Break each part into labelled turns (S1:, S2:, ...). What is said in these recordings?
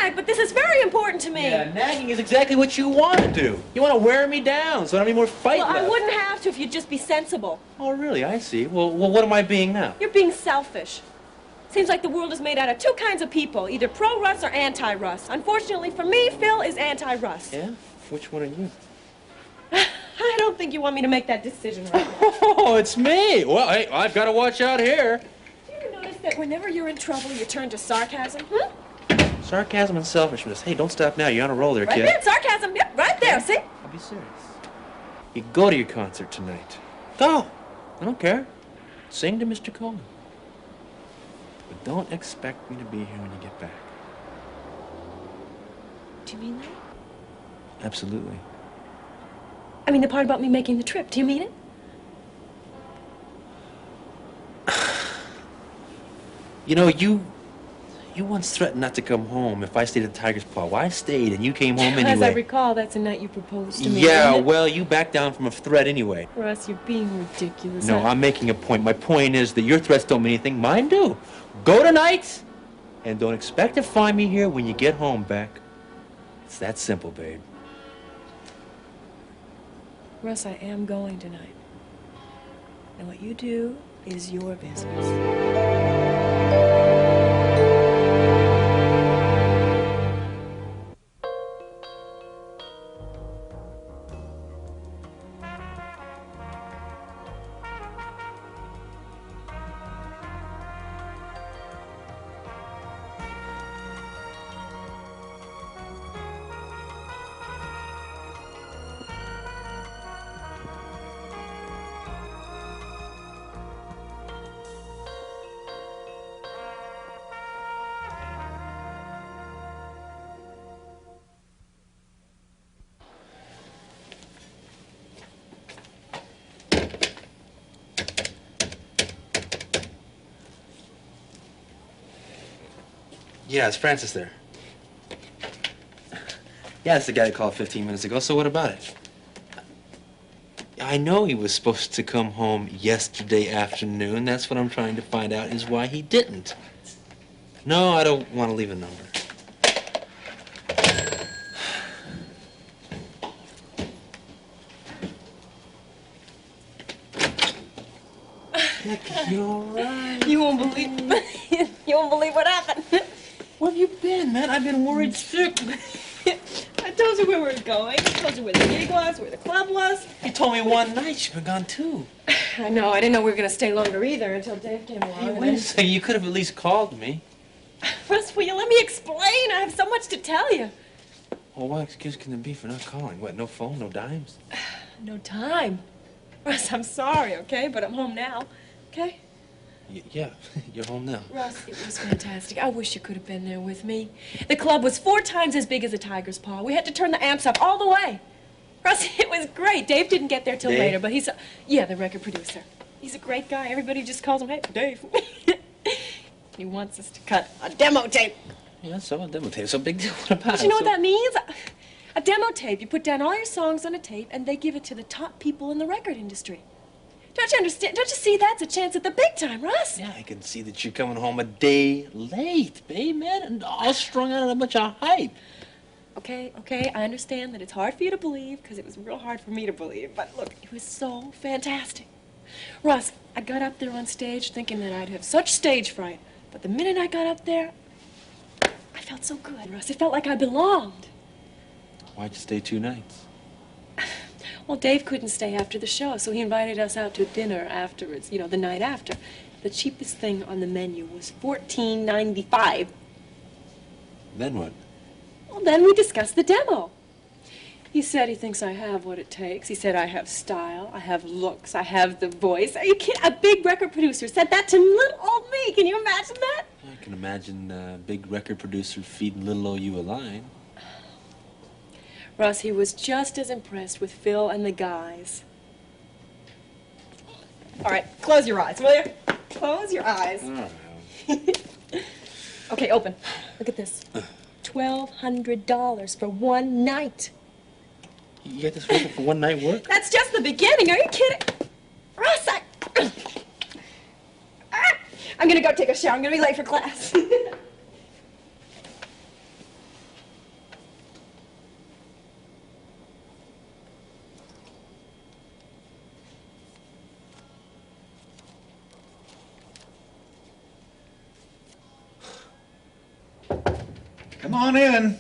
S1: tonight, but this is very important to me.
S2: Yeah, nagging is exactly what you want to do. You want to wear me down so I don't have any more fight left.
S1: I wouldn't have to if you'd just be sensible.
S2: Oh, really? I see. Well, what am I being now?
S1: You're being selfish. Seems like the world is made out of two kinds of people, either pro-Russ or anti-Russ. Unfortunately for me, Phil is anti-Russ.
S2: Yeah? Which one are you?
S1: I don't think you want me to make that decision right now.
S2: Oh, it's me. Well, hey, I've got to watch out here.
S1: Do you ever notice that whenever you're in trouble, you turn to sarcasm?
S2: Sarcasm and selfishness. Hey, don't stop now. You're on a roll there,
S1: Right
S2: kid.
S1: there, sarcasm. Yep, right there, see?
S2: I'll be serious. You go to your concert tonight. Go. I don't care. Sing to Mr. Coleman. But don't expect me to be here when you get back.
S1: Do you mean that?
S2: Absolutely.
S1: I mean the part about me making the trip. Do you mean it?
S2: You know, you once threatened not to come home if I stayed at the Tiger's Paw. Well, I stayed, and you came home anyway.
S1: As I recall, that's the night you proposed to me.
S2: Yeah, well, you backed down from a threat anyway.
S1: Russ, you're being ridiculous.
S2: No, I'm making a point. My point is that your threats don't mean anything. Mine do. Go tonight, and don't expect to find me here when you get home, Beck. It's that simple, babe.
S1: Russ, I am going tonight. And what you do is your business.
S2: Yeah, is Francis there? Yeah, it's the guy that called 15 minutes ago, so what about it? I know he was supposed to come home yesterday afternoon. That's what I'm trying to find out is why he didn't. No, I don't want to leave a number. Heck, you all right?
S1: You won't believe what happened.
S2: Where have you been, man? I've been worried sick.
S1: I told you where we were going. I told you where the gig was, where the club was.
S2: You told me one night. You've been gone two.
S1: I know. I didn't know we were going to stay longer either until Dave came along.
S2: Hey, wait a second. You could have at least called me.
S1: Russ, will you let me explain? I have so much to tell you.
S2: Well, what excuse can there be for not calling? What, no phone, no dimes?
S1: No time. Russ, I'm sorry, okay? But I'm home now, okay?
S2: Yeah, you're home now.
S1: Russ, it was fantastic. I wish you could have been there with me. The club was 4 times as big as the Tiger's Paw. We had to turn the amps up all the way. Russ, it was great. Dave didn't get there till later, but he's, yeah, the record producer. He's a great guy. Everybody just calls him, hey, Dave. He wants us to cut a demo tape.
S2: Yeah, so a demo tape. So big deal. What about it?
S1: But you know what that means? A demo tape. You put down all your songs on a tape, and they give it to the top people in the record industry. Don't you understand? Don't you see that's a chance at the big time, Russ?
S2: Yeah, I can see that you're coming home a day late, babe, man, and all strung out on a bunch of hype.
S1: Okay, I understand that it's hard for you to believe, because it was real hard for me to believe, but look, it was so fantastic. Russ, I got up there on stage thinking that I'd have such stage fright, but the minute I got up there, I felt so good, Russ. It felt like I belonged.
S2: Why'd you stay 2 nights?
S1: Well, Dave couldn't stay after the show, so he invited us out to dinner afterwards, you know, the night after. The cheapest thing on the menu was $14.95.
S2: Then what?
S1: Well, then we discussed the demo. He said he thinks I have what it takes. He said I have style, I have looks, I have the voice. Are you kidding? A big record producer said that to little old me. Can you imagine that?
S2: I can imagine a big record producer feeding little old you a line.
S1: Russ, he was just as impressed with Phil and the guys. All right, close your eyes, will you? Close your eyes.
S2: All right.
S1: Okay, open. Look at this. $1,200 for one night.
S2: You got this working for one night work?
S1: That's just the beginning. Are you kidding? Russ, I'm gonna go take a shower. I'm gonna be late for class.
S3: Come on in.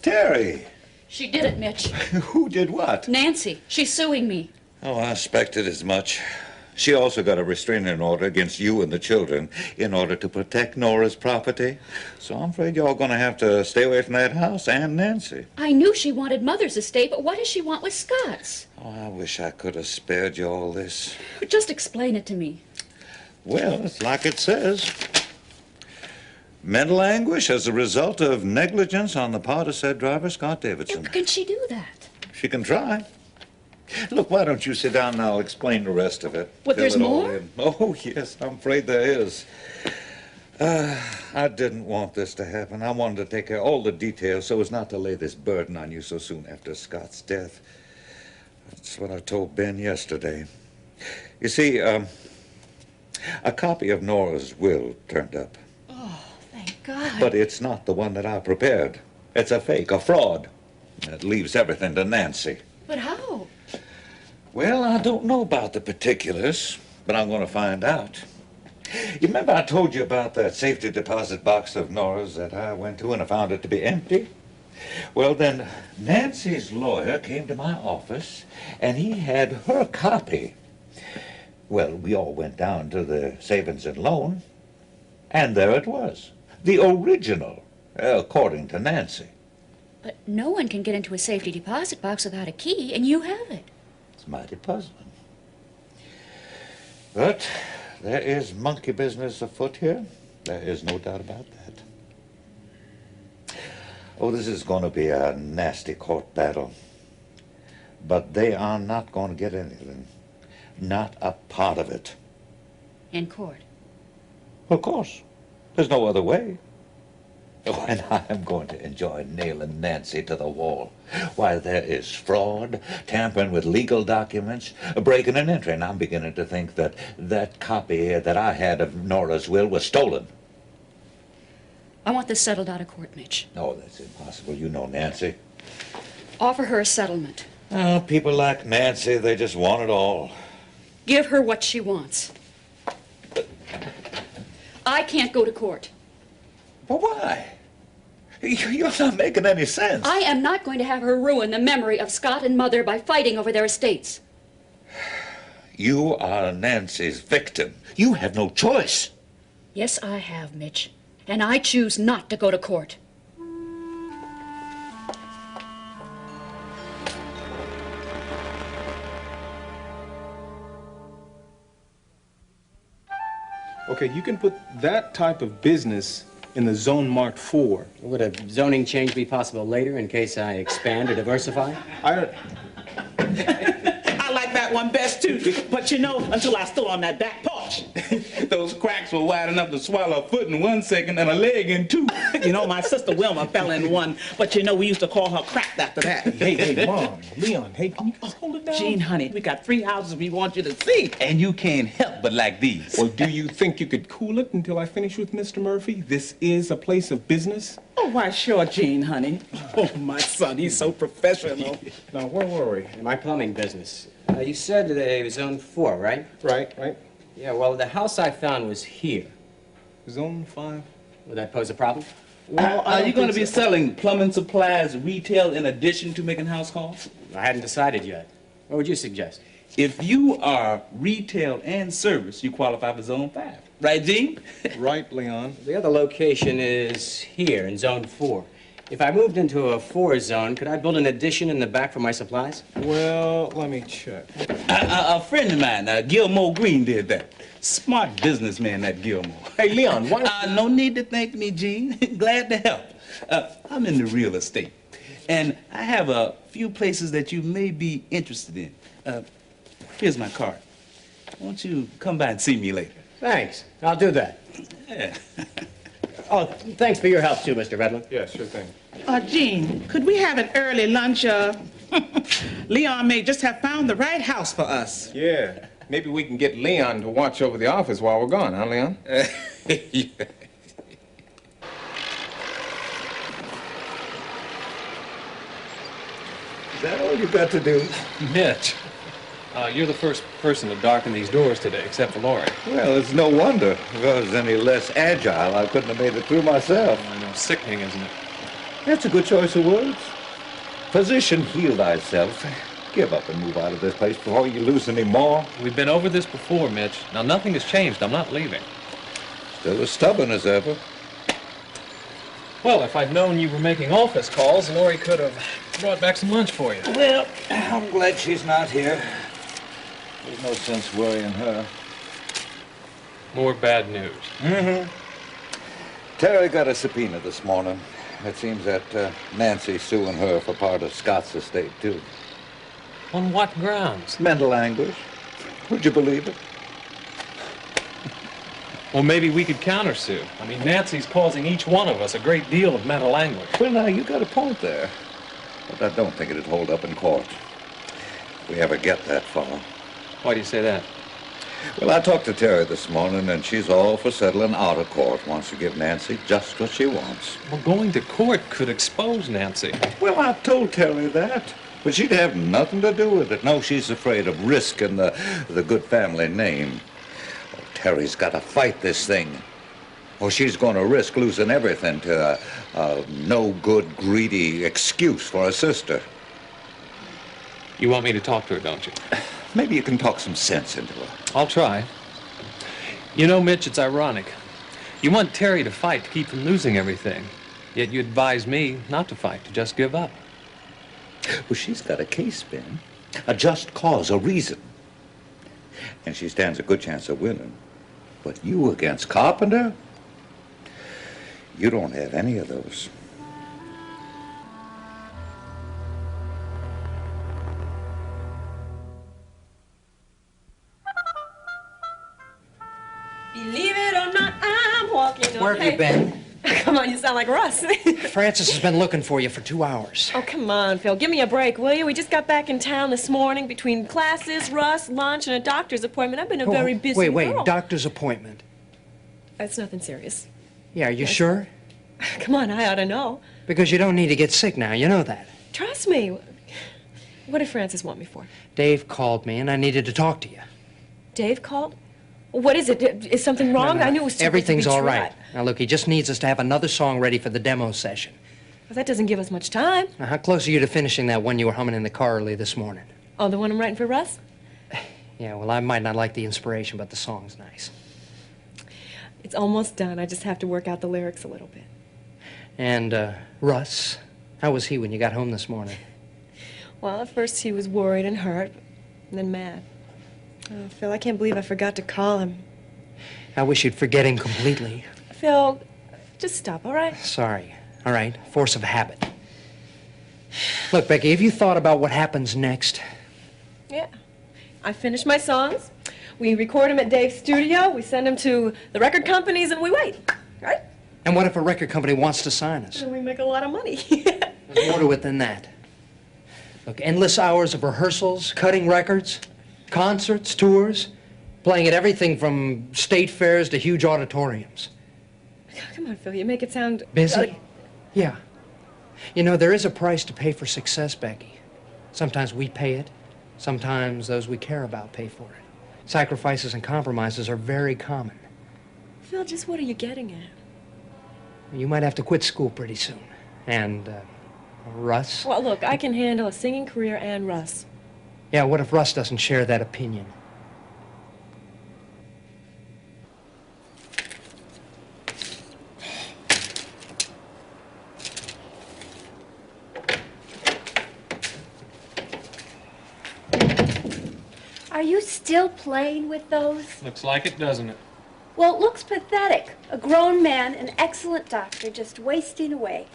S3: Terry.
S4: She did it, Mitch.
S3: Who did what?
S4: Nancy. She's suing me.
S3: Oh, I expected as much. She also got a restraining order against you and the children in order to protect Nora's property. So I'm afraid y'all gonna have to stay away from that house and Nancy.
S4: I knew she wanted Mother's estate, but what does she want with Scott's?
S3: Oh, I wish I could have spared you all this.
S4: Just explain it to me.
S3: Well, it's like it says. Mental anguish as a result of negligence on the part of said driver, Scott Davidson.
S4: Can she do that?
S3: She can try. Look, why don't you sit down and I'll explain the rest of it.
S4: What,
S3: Fill
S4: there's
S3: it all
S4: more?
S3: in. Oh, yes, I'm afraid there is. I didn't want this to happen. I wanted to take care of all the details so as not to lay this burden on you so soon after Scott's death. That's what I told Ben yesterday. You see, a copy of Nora's will turned up.
S4: Oh, thank God.
S3: But it's not the one that I prepared. It's a fake, a fraud. It leaves everything to Nancy.
S4: But how?
S3: Well, I don't know about the particulars, but I'm going to find out. You remember I told you about that safety deposit box of Nora's that I went to and I found it to be empty? Well, then, Nancy's lawyer came to my office, and he had her copy. Well, we all went down to the savings and loan, and there it was. The original, according to Nancy.
S4: But no one can get into a safety deposit box without a key, and you have it.
S3: It's mighty puzzling. But there is monkey business afoot here. There is no doubt about that. Oh, this is going to be a nasty court battle. But they are not going to get anything. Not a part of it.
S4: In court.
S3: Of course. There's no other way. Oh, and I am going to enjoy nailing Nancy to the wall. Why, there is fraud, tampering with legal documents, breaking and entering. I'm beginning to think that that copy that I had of Nora's will was stolen.
S4: I want this settled out of court, Mitch.
S3: No, that's impossible. You know Nancy.
S4: Offer her a settlement.
S3: Oh, people like Nancy, they just want it all.
S4: Give her what she wants. I can't go to court.
S3: But why? You're not making any sense.
S4: I am not going to have her ruin the memory of Scott and Mother by fighting over their estates.
S3: You are Nancy's victim. You have no choice.
S4: Yes, I have, Mitch. And I choose not to go to court.
S5: Okay, you can put that type of business in the zone marked 4.
S6: Would a zoning change be possible later in case I expand or diversify?
S5: I don't...
S7: I like that one best too, but you know, until I stood on that back porch.
S8: Those cracks were wide enough to swallow a foot in 1 second and a leg in 2.
S7: You know, my sister Wilma fell in one, but you know, we used to call her cracked after that.
S5: Hey, Mom, Leon, hey, can you just hold it down?
S7: Gene, honey, we got 3 houses we want you to see.
S8: And you can't help but like these.
S5: Well, do you think you could cool it until I finish with Mr. Murphy? This is a place of business.
S7: Oh, why, sure, Gene, honey. Oh, my son, he's so professional.
S5: Now, where were we?
S6: In my plumbing business. You said that it was zone 4, right?
S5: Right.
S6: Yeah, well, the house I found was here.
S5: Zone 5?
S6: Would that pose a problem?
S5: Well,
S8: Are you going to be selling plumbing supplies retail in addition to making house calls?
S6: I hadn't decided yet. What would you suggest?
S8: If you are retail and service, you qualify for Zone 5. Right, Gene?
S5: Right, Leon.
S6: The other location is here in zone 4. If I moved into a 4 zone, could I build an addition in the back for my supplies?
S5: Well, let me check.
S8: A friend of mine, Gilmore Green, did that. Smart businessman, that Gilmore.
S5: Hey, Leon, why...
S8: No need to thank me, Gene. Glad to help. I'm in the real estate, and I have a few places that you may be interested in. Here's my card. Won't you come by and see me later?
S6: Thanks. I'll do that.
S8: Yeah.
S6: Oh, thanks for your help, too, Mr. Redland.
S5: Yeah, sure thing.
S7: Gene, could we have an early lunch? Leon may just have found the right house for us.
S5: Yeah, maybe we can get Leon to watch over the office while we're gone, huh, Leon?
S3: Is that all you got to do?
S2: Mitch,
S9: You're the first person to darken these doors today, except for Laurie.
S3: Well, it's no wonder. If I was any less agile, I couldn't have made it through myself.
S9: I know, sickening, isn't it?
S3: That's a good choice of words. Physician, heal thyself. Give up and move out of this place before you lose any more.
S9: We've been over this before, Mitch. Now, nothing has changed. I'm not leaving.
S3: Still as stubborn as ever.
S9: Well, if I'd known you were making office calls, Laurie could have brought back some lunch for you.
S3: Well, I'm glad she's not here. There's no sense worrying her.
S9: More bad news.
S3: Mm-hmm. Terry got a subpoena this morning. It seems that Nancy's suing her for part of Scott's estate, too.
S9: On what grounds?
S3: Mental anguish. Would you believe it?
S9: Well, maybe we could countersue. I mean, Nancy's causing each one of us a great deal of mental anguish.
S3: Well, now, you got a point there. But I don't think it'd hold up in court. If we ever get that far.
S9: Why do you say that?
S3: Well, I talked to Terry this morning, and she's all for settling out of court. Wants to give Nancy just what she wants.
S9: Well, going to court could expose Nancy.
S3: Well, I told Terry that. But she'd have nothing to do with it. No, she's afraid of risking the good family name. Oh, Terry's got to fight this thing. Or she's going to risk losing everything to a no-good, greedy excuse for her sister.
S9: You want me to talk to her, don't you?
S3: Maybe you can talk some sense into her.
S9: I'll try. You know, Mitch, it's ironic. You want Terry to fight to keep from losing everything. Yet you advise me not to fight, to just give up.
S3: Well, she's got a case, Ben. A just cause, a reason. And she stands a good chance of winning. But you against Carpenter? You don't have any of those.
S1: Believe it or not, I'm walking on
S10: Where have you been?
S1: Come on, you sound like Russ.
S10: Francis has been looking for you for 2 hours.
S1: Oh, come on, Phil. Give me a break, will you? We just got back in town this morning between classes, Russ, lunch, and a doctor's appointment. I've been a very busy
S10: Wait,
S1: girl.
S10: doctor's appointment.
S1: That's nothing serious.
S10: Yeah, are you sure?
S1: Come on, I ought to know.
S10: Because you don't need to get sick now, you know that.
S1: Trust me. What did Francis want me for?
S10: Dave called me and I needed to talk to you.
S1: Dave called? What is it? Is something wrong?
S10: No.
S1: I knew it was too
S10: Everything's
S1: good to be
S10: all
S1: true.
S10: right. Now look, he just needs us to have another song ready for the demo session.
S1: Well, that doesn't give us much time.
S10: Now, how close are you to finishing that one you were humming in the car early this morning?
S1: Oh, the one I'm writing for Russ?
S10: Yeah, well, I might not like the inspiration, but the song's nice.
S1: It's almost done. I just have to work out the lyrics a little bit.
S10: And, Russ, how was he when you got home this morning?
S1: Well, at first he was worried and hurt, and then mad. Oh, Phil, I can't believe I forgot to call him.
S10: I wish you'd forget him completely.
S1: Phil, just stop, all right?
S10: Sorry. All right, force of habit. Look, Becky, have you thought about what happens next?
S1: Yeah. I finish my songs. We record them at Dave's studio. We send them to the record companies, and we wait, right?
S10: And what if a record company wants to sign us?
S1: And we make a lot of money.
S10: There's more to it than that. Look, endless hours of rehearsals, cutting records, concerts, tours, playing at everything from state fairs to huge auditoriums.
S1: Come on, Phil, you make it sound...
S10: Busy? Yeah. You know, there is a price to pay for success, Becky. Sometimes we pay it. Sometimes those we care about pay for it. Sacrifices and compromises are very common.
S1: Phil, just what are you getting at?
S10: You might have to quit school pretty soon. And, Russ?
S1: Well, look, I can handle a singing career and Russ.
S10: Yeah, what if Russ doesn't share that opinion?
S11: Are you still playing with those?
S9: Looks like it, doesn't it?
S11: Well, it looks pathetic. A grown man, an excellent doctor, just wasting away.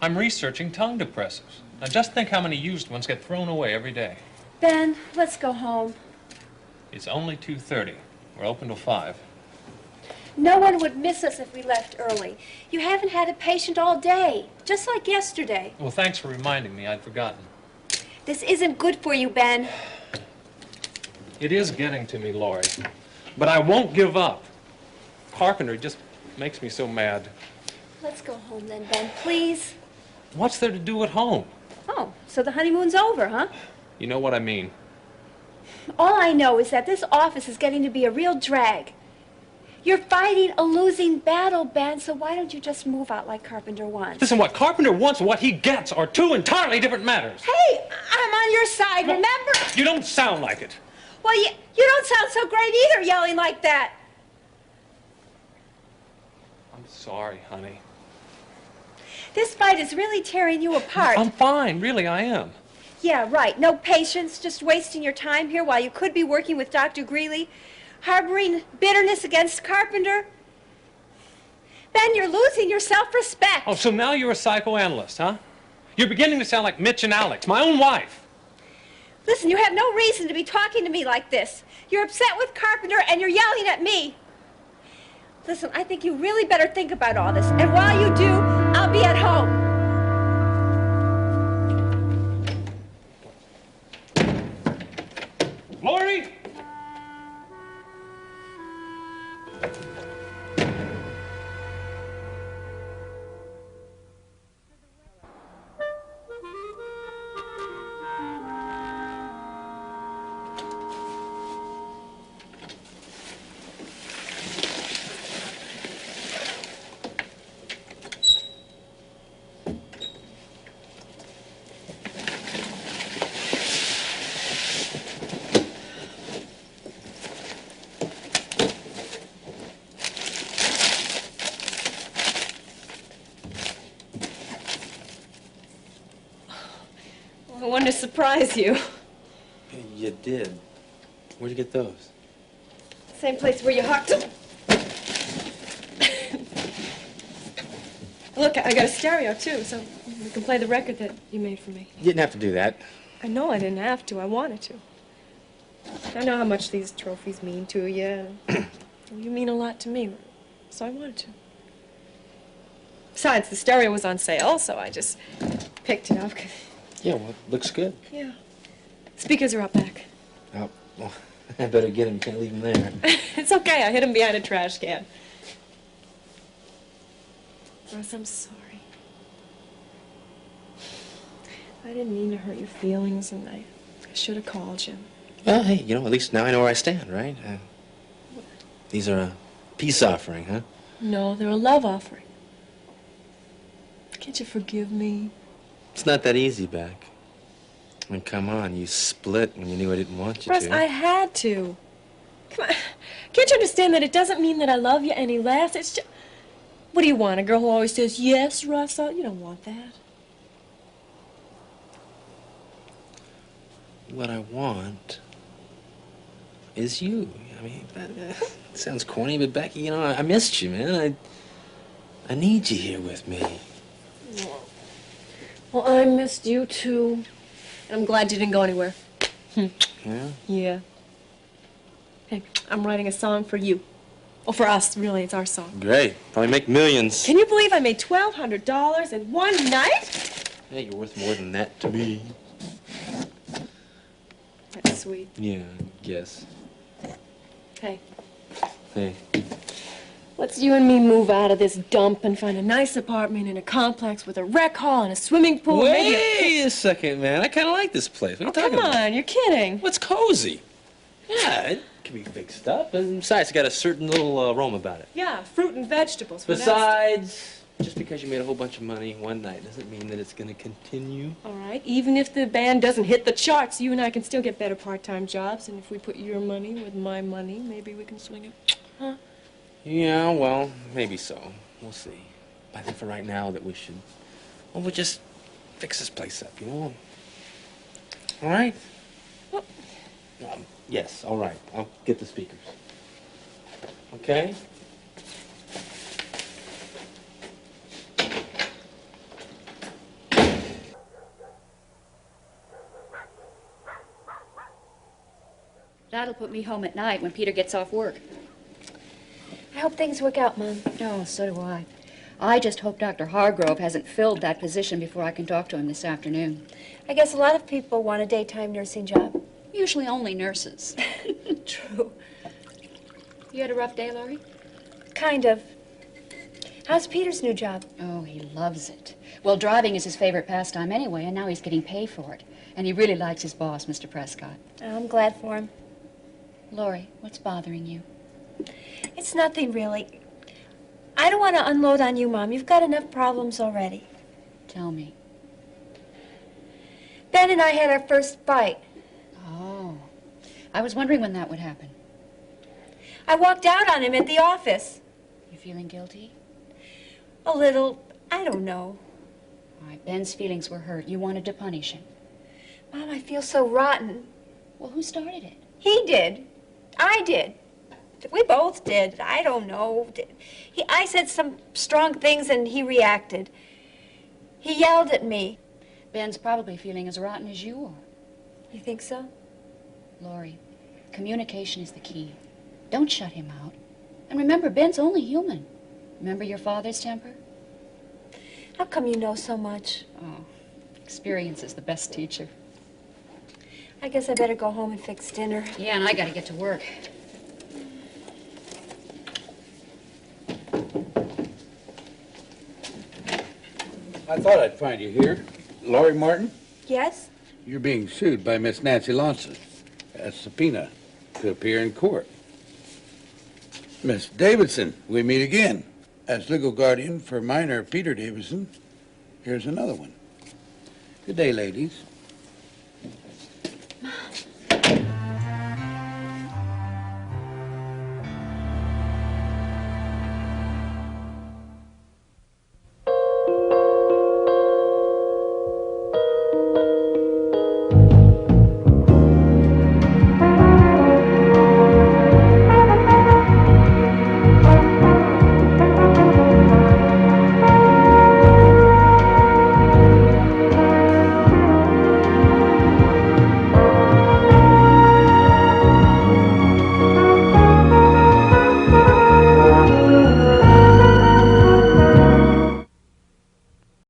S9: I'm researching tongue depressors. Now just think how many used ones get thrown away every day.
S11: Ben, let's go home.
S9: It's only 2:30. We're open till 5.
S11: No one would miss us if we left early. You haven't had a patient all day, just like yesterday.
S9: Well, thanks for reminding me. I'd forgotten.
S11: This isn't good for you, Ben.
S9: It is getting to me, Laurie. But I won't give up. Carpenter just makes me so mad.
S11: Let's go home then, Ben, please.
S9: What's there to do at home?
S11: Oh, so the honeymoon's over, huh?
S9: You know what I mean.
S11: All I know is that this office is getting to be a real drag. You're fighting a losing battle, Ben, so why don't you just move out like Carpenter wants?
S9: Listen, what Carpenter wants and what he gets are two entirely different matters.
S11: Hey, I'm on your side,
S9: No,
S11: remember?
S9: You don't sound like it.
S11: Well, you don't sound so great either, yelling like that.
S9: I'm sorry, honey.
S11: This fight is really tearing you apart.
S9: I'm fine, really, I am.
S11: Yeah, right. No patience, just wasting your time here while you could be working with Dr. Greeley, harboring bitterness against Carpenter. Ben, you're losing your self-respect.
S9: Oh, so now you're a psychoanalyst, huh? You're beginning to sound like Mitch and Alex, my own wife.
S11: Listen, you have no reason to be talking to me like this. You're upset with Carpenter and you're yelling at me. Listen, I think you really better think about all this. And while you do, I'll be at home.
S9: Lori!
S1: I wanted to surprise you.
S2: You did. Where'd you get those?
S1: Same place where you hocked them. Look, I got a stereo, too, so we can play the record that you made for me.
S2: You didn't have to do that.
S1: I know I didn't have to. I wanted to. I know how much these trophies mean to you. You mean a lot to me, so I wanted to. Besides, the stereo was on sale, so I just picked it up.
S2: Yeah, well, it looks good.
S1: Yeah. Speakers are out back.
S2: Oh, well, I better get him. Can't leave him there.
S1: It's okay. I hid them behind a trash can. Russ, I'm sorry. I didn't mean to hurt your feelings, and I should have called you.
S2: Well, hey, at least now I know where I stand, right? These are a peace offering, huh?
S1: No, they're a love offering. Can't you forgive me?
S2: It's not that easy, Beck. I mean, come on, you split when you knew I didn't want you
S1: Russ,
S2: to.
S1: I had to. Come on. Can't you understand that it doesn't mean that I love you any less? It's just... What do you want, a girl who always says, yes, Russ? You don't want that.
S2: What I want is you. I mean, it sounds corny, but Becky, I missed you, man. I need you here with me.
S1: Well, I missed you, too. And I'm glad you didn't go anywhere.
S2: Yeah?
S1: Yeah. Hey, I'm writing a song for you. Well, for us, really, it's our song.
S2: Great. Probably make millions.
S1: Can you believe I made $1,200 in one night?
S2: Hey, you're worth more than that to me.
S1: That's sweet.
S2: Yeah, I guess.
S1: Hey,
S2: Hey.
S1: let's you and me move out of this dump and find a nice apartment in a complex with a rec hall and a swimming pool. Maybe
S2: Wait a second, man. I kind of like this place. What are you talking
S1: come
S2: about?
S1: on, you're kidding.
S2: What's cozy? Yeah, it can be fixed up. And besides, it's got a certain little aroma about it.
S1: Yeah, fruit and vegetables. What else?
S2: Besides, just because you made a whole bunch of money one night doesn't mean that it's going to continue.
S1: All right, even if the band doesn't hit the charts, you and I can still get better part-time jobs. And if we put your money with my money, maybe we can swing it. Huh?
S2: Yeah, well, maybe so. We'll see. I think for right now that we'll just fix this place up, All right?
S1: Well,
S2: Yes, all right. I'll get the speakers. Okay?
S4: That'll put me home at night when Peter gets off work.
S11: I hope things work out, Mom.
S4: Oh, so do I. I just hope Dr. Hargrove hasn't filled that position before I can talk to him this afternoon.
S11: I guess a lot of people want a daytime nursing job.
S4: Usually only nurses.
S11: True.
S4: You had a rough day, Laurie?
S11: Kind of. How's Peter's new job?
S4: Oh, he loves it. Well, driving is his favorite pastime anyway, and now he's getting paid for it. And he really likes his boss, Mr. Prescott.
S11: I'm glad for him.
S4: Lori, what's bothering you?
S11: It's nothing really. I don't want to unload on you, Mom. You've got enough problems already.
S4: Tell me.
S11: Ben and I had our first fight.
S4: Oh. I was wondering when that would happen.
S11: I walked out on him at the office.
S4: You feeling guilty?
S11: A little. I don't know.
S4: All right, Ben's feelings were hurt. You wanted to punish him.
S11: Mom, I feel so rotten.
S4: Well, who started it?
S11: He did. I did. We both did. I don't know. I said some strong things and he reacted. He yelled at me.
S4: Ben's probably feeling as rotten as you are.
S11: You think so?
S4: Lori, communication is the key. Don't shut him out. And remember, Ben's only human. Remember your father's temper?
S11: How come you know so much?
S4: Oh, experience is the best teacher.
S11: I guess I better go home and fix dinner.
S4: Yeah, and I gotta get to work.
S12: I thought I'd find you here. Laurie Martin,
S11: Yes?
S12: you're being sued by Miss Nancy Lawson. A subpoena to appear in court. Miss Davidson, we meet again. As legal guardian for minor Peter Davidson, here's another one. Good day, ladies.